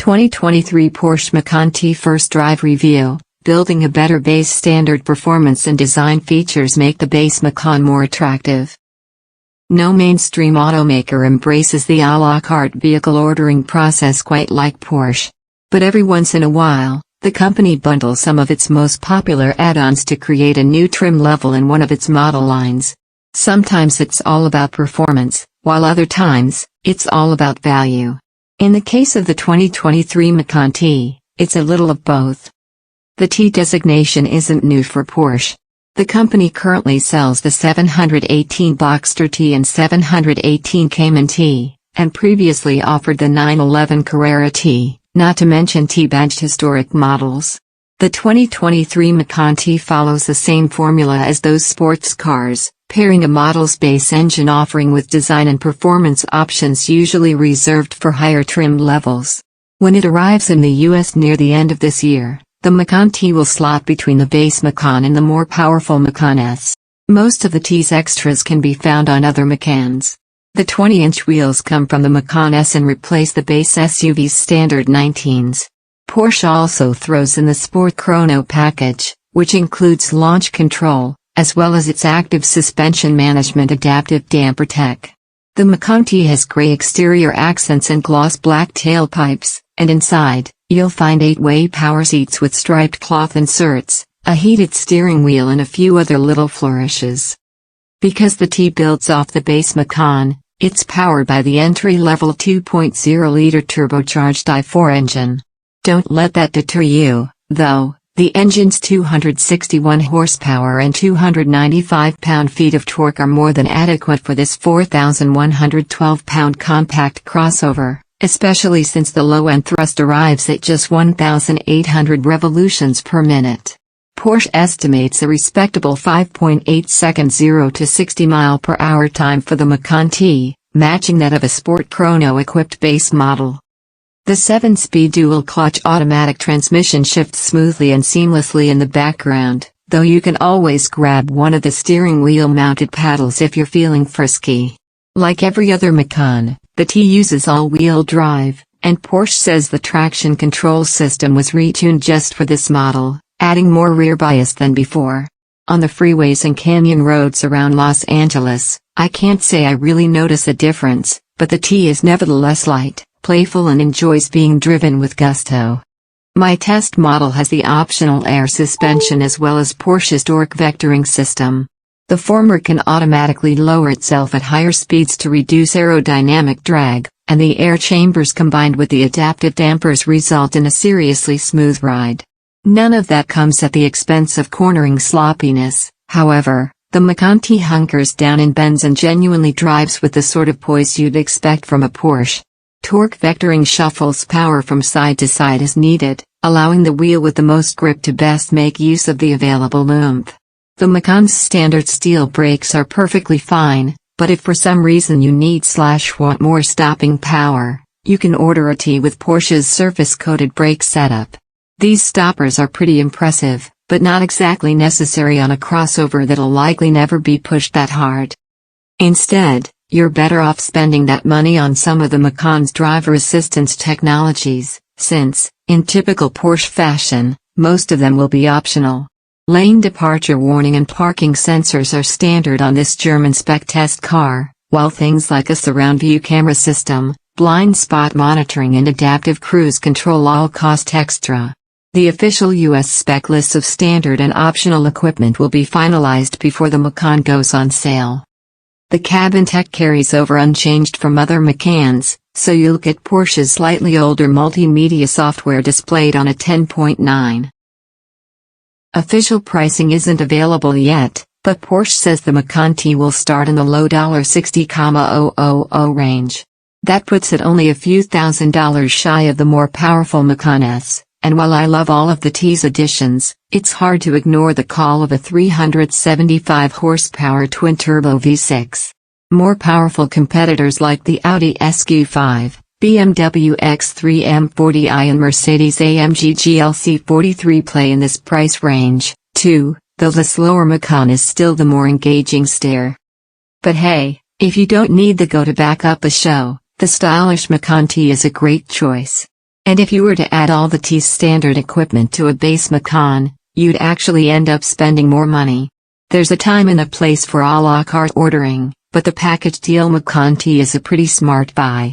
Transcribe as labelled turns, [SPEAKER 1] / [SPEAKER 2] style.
[SPEAKER 1] 2023 Porsche Macan T First Drive Review. Building a better base. Standard performance and design features make the base Macan more attractive. No mainstream automaker embraces the à la carte vehicle ordering process quite like Porsche. But every once in a while, the company bundles some of its most popular add-ons to create a new trim level in one of its model lines. Sometimes it's all about performance, while other times, it's all about value. In the case of the 2023 Macan T, it's a little of both. The T designation isn't new for Porsche. The company currently sells the 718 Boxster T and 718 Cayman T, and previously offered the 911 Carrera T, not to mention T-badged historic models. The 2023 Macan T follows the same formula as those sports cars, pairing a model's base engine offering with design and performance options usually reserved for higher trim levels. When it arrives in the US near the end of this year, the Macan T will slot between the base Macan and the more powerful Macan S. Most of the T's extras can be found on other Macans. The 20-inch wheels come from the Macan S and replace the base SUV's standard 19s. Porsche also throws in the Sport Chrono package, which includes launch control, as well as its active suspension management adaptive damper tech. The Macan T has gray exterior accents and gloss black tailpipes, and inside, you'll find 8-way power seats with striped cloth inserts, a heated steering wheel and a few other little flourishes. Because the T builds off the base Macan, it's powered by the entry-level 2.0-liter turbocharged i4 engine. Don't let that deter you, though. The engine's 261 horsepower and 295 pound-feet of torque are more than adequate for this 4,112-pound compact crossover, especially since the low-end thrust arrives at just 1,800 revolutions per minute. Porsche estimates a respectable 5.8 second 0 to 60 mph time for the Macan T, matching that of a Sport Chrono-equipped base model. The 7-speed dual-clutch automatic transmission shifts smoothly and seamlessly in the background, though you can always grab one of the steering wheel-mounted paddles if you're feeling frisky. Like every other Macan, the T uses all-wheel drive, and Porsche says the traction control system was retuned just for this model, adding more rear bias than before. On the freeways and canyon roads around Los Angeles, I can't say I really notice a difference, but the T is nevertheless light, playful and enjoys being driven with gusto. My test model has the optional air suspension as well as Porsche's torque vectoring system. The former can automatically lower itself at higher speeds to reduce aerodynamic drag, and the air chambers combined with the adaptive dampers result in a seriously smooth ride. None of that comes at the expense of cornering sloppiness, however. The Macan T hunkers down in bends and genuinely drives with the sort of poise you'd expect from a Porsche. Torque vectoring shuffles power from side to side as needed, allowing the wheel with the most grip to best make use of the available oomph. The Macan's standard steel brakes are perfectly fine, but if for some reason you need/want more stopping power, you can order a T with Porsche's surface-coated brake setup. These stoppers are pretty impressive, but not exactly necessary on a crossover that'll likely never be pushed that hard. Instead, you're better off spending that money on some of the Macan's driver assistance technologies, since, in typical Porsche fashion, most of them will be optional. Lane departure warning and parking sensors are standard on this German spec test car, while things like a surround view camera system, blind spot monitoring and adaptive cruise control all cost extra. The official US spec list of standard and optional equipment will be finalized before the Macan goes on sale. The cabin tech carries over unchanged from other Macans, so you'll get Porsche's slightly older multimedia software displayed on a 10.9. Official pricing isn't available yet, but Porsche says the Macan T will start in the low $60,000 range. That puts it only a few $1,000s shy of the more powerful Macan S. And while I love all of the T's additions, it's hard to ignore the call of a 375 horsepower twin-turbo V6. More powerful competitors like the Audi Q5, BMW X3 M40i and Mercedes-AMG GLC 43 play in this price range, too, though the slower Macan is still the more engaging stare. But hey, if you don't need the go to back up a show, the stylish Macan T is a great choice. And if you were to add all the T's standard equipment to a base Macan, you'd actually end up spending more money. There's a time and a place for a la carte ordering, but the package deal Macan T is a pretty smart buy.